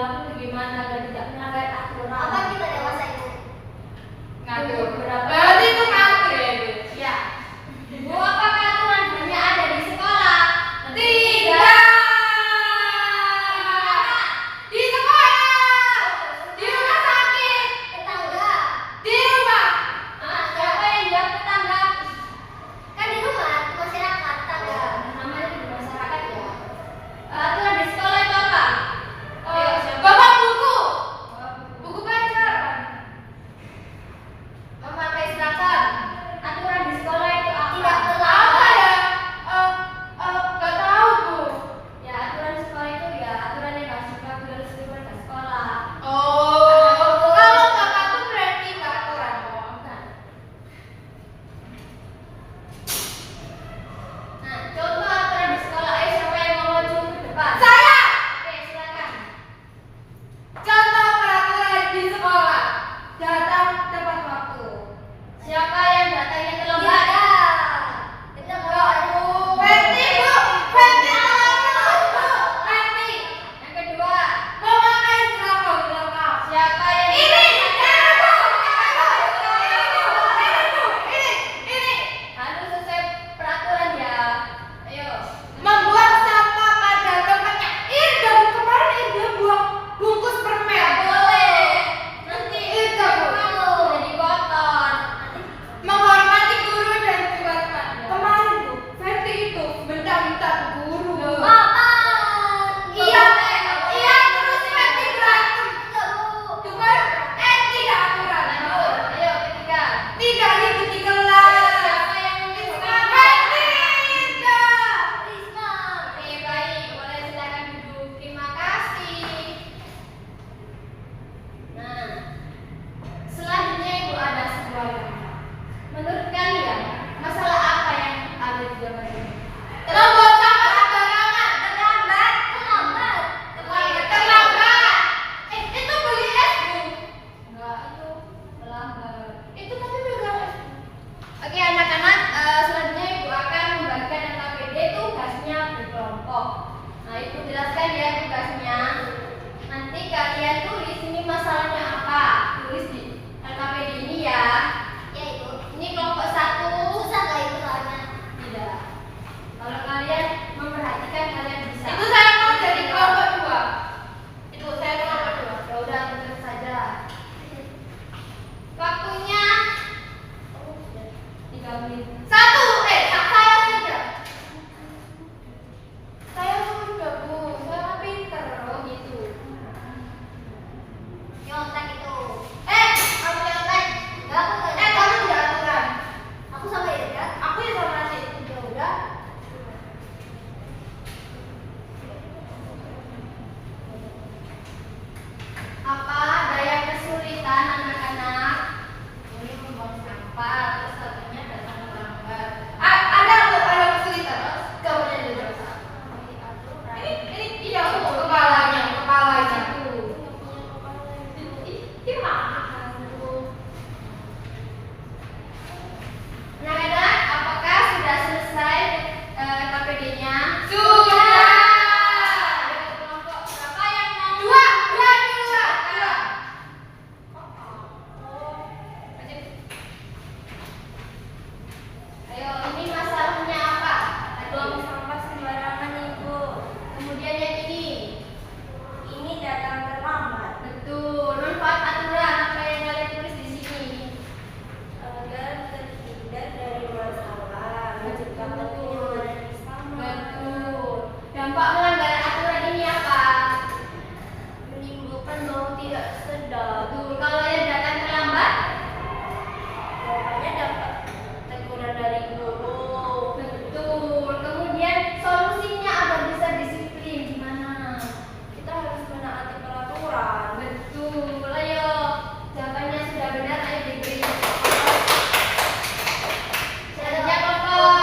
berlaku bagaimana agar tidak melanggar aturan. Apa kita dewasa itu? Ngatur berapa? Berarti itu ngatur ya Bu? Ya. Bu, apakah aturan hanya ada di sekolah? Tidak. Di sekolah, di rumah sakit, Tetangga. di rumah. Ah, siapa yang jawab tetangga? Kan di rumah, di masyarakat, tetangga. Namanya di masyarakat ya. Aturan di sekolah itu apa? Ayo, siapa? Bapak buku, Oh, buku pelajaran. memakai seragam. Aturan di sekolah itu apa? Tidak Apa terlambat. ya? Gak tahu Bu. Ya, aturan sekolah itu ya aturan yang harus dipatuhi oleh seluruh warga sekolah. Oh, kalau nggak patuh berarti nggak aturan dong. Bukan. Nah, contoh aturan di sekolah. Ayo, siapa yang mau maju ke depan? Saya. Oke, silakan. Contoh peraturan di sekolah. Datang tepat waktu. Siapa yang datangnya Tidak terlambat? ada. Kita mau ada. Fenty Bu, Fenty telat Bu, Fenty. Yang kedua, Memakai seragam lengkap. siapa yang Ini, harus sesuai peraturan ya. Ayo. membuang sampah pada tempatnya. Kemarin Ida buang bungkus permen. Nggak boleh. Nanti Itu Bu. jadi kotor. Menghormati guru dan juga teman. Kemarin Bu, Fenty itu bentak-bentak guru. Maaf. Iya, iya terus Fenty berantem. Tidak, Bu. Tuh kan, tidak aturan. Lanjut. Ayo, ketiga. Tidak diikuti kelas. Siapa yang menyukai? Fenty tidak. Risma. Oke, baik. Boleh silakan duduk. Terima kasih. Nah, selanjutnya itu ada sebuah gambar. Menurut kalian, masalah apa yang ada di gambar ini? Membuang sampah sembarangan. Terlambat. Terlambat. Terlambat. Itu beli es Bu. Enggak, itu terlambat. Itu tadi pegang es. Oke, anak-anak, selanjutnya Ibu akan membagikan LKPD tugasnya berkelompok. Nah, Ibu jelaskan ya tugasnya. Nanti kalian tulis ini masalahnya apa. Tulis di LKPD ini ya. Ya itu. Ini kelompok 1. Susah nggak itu soalnya? Tidak. Kalau kalian memperhatikan kalian bisa. Itu saya mau jadi kelompok 2. Itu saya kelompok 2. Ya udah, tulis saja. Waktunya 3 menit. Satu, saya sudah. Saya sudah Bu, saya pinter. Oh gitu. Nyontek itu. Kamu nyontek. Enggak, aku nggak. Kamu tidak aturan. Aku sama Ida. Aku ya sama nasi. Ya udah. Apa ada yang kesulitan anak-anak? Ini membuang sampah, terus katanya datang terlambat. Ada Bu, ada kesulitan. Kamu jadi dosa. Ini Ini iya Bu, kepalanya. Anak-anak, apakah sudah selesai KPD-nya? Sudah. Ada kelompok berapa yang mau? Dua. Ayo, ini masalahnya apa? Buang sampah sembarangan, Ibu. Kemudian yang ini. Ini datang terlambat. Betul. Manfaat aturan apa yang kalian tulis di sini? Agar terhindar dari masalah. Mencegah penyebaran sama. Betul. Dampak melanggar aturan ini apa? Menimbulkan bau tidak sedap. Betul. Kalau yang datang terlambat? Pokoknya dapat teguran dari guru. Betul. Kemudian solusinya agar bisa disiplin gimana? Kita harus menaati peraturan. Betul. Ayo, jawabannya sudah benar. Ayo diberi. Selanjutnya kelompok.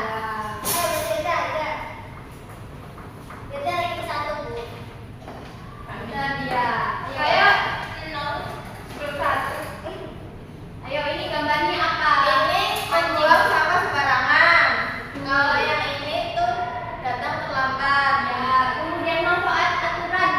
Ya. Beda lagi satu Bu. Ada dia. Ayo. Ayo, ini gambarnya apa? Ini membuang sampah sembarangan. Kalau yang ini tuh datang terlambat. Ya, kemudian manfaat aturan.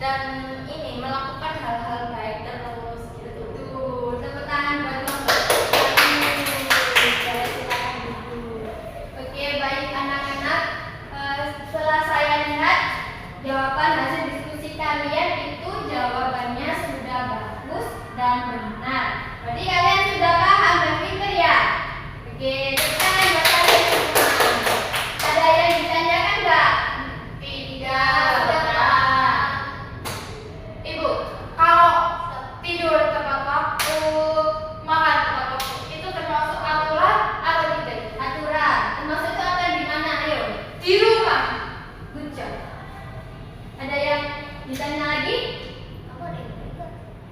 dan ini melakukan hal-hal baik terus gitu. Tuh, tepuk tangan buat kelompok. Silakan duduk. Oke, baik anak-anak. Setelah saya lihat jawaban hasil diskusi kalian itu jawabannya sudah bagus dan benar. Berarti kalian sudah paham dan pintar ya? Oke, tepuk tangan buat kalian semua. Ada yang ditanyakan nggak? Tidak. Sudah paham. Ibu, kalau tidur tepat waktu, makan tepat waktu, itu termasuk aturan atau tidak? Aturan. Termasuk itu aturan di mana? Ayo. Di rumah. Good job. Ada yang ditanya lagi? Aku ada yang ikut.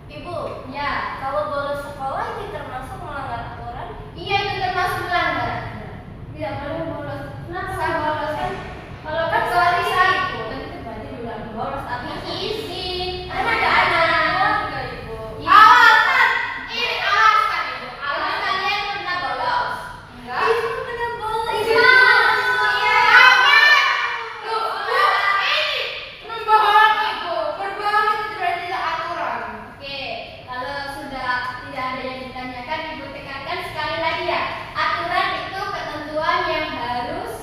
Ibu, ya. Kalau bolos sekolah itu termasuk melanggar aturan? Iya, itu termasuk melanggar. Tidak boleh bolos. Kenapa saya bolos kan? Kalau kan sorry saya itu berarti bukan bolos tapi izin. Kan ada anak. Ibu. Iya. Alasan. Ini alasan ibu. Alasan Alasan. kalian pernah bolos? Enggak. Ibu pernah bolos. Iya. Ini membohong ibu. Berbohong itu berarti tidak aturan. Oke, kalau sudah tidak ada yang ditanyakan, Ibu tekankan sekali lagi ya. Aturan itu ketentuan yang harus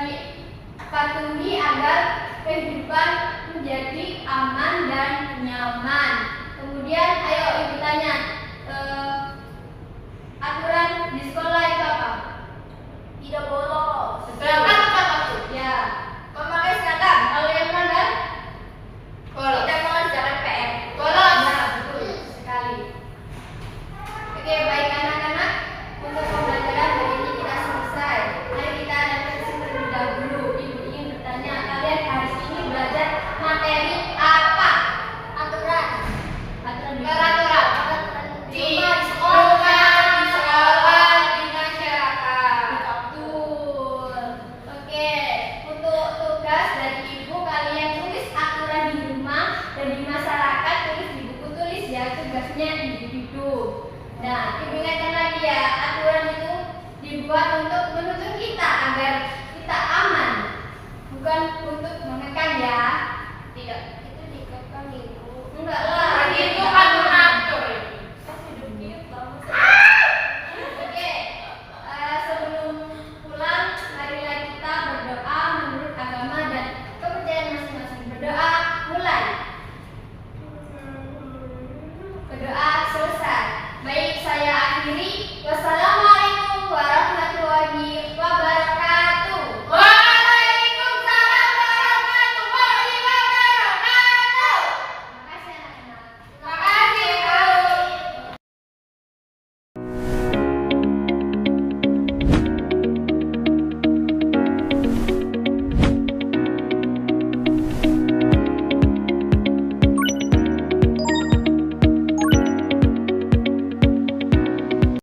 dipatuhi agar kehidupan menjadi aman dan nyaman.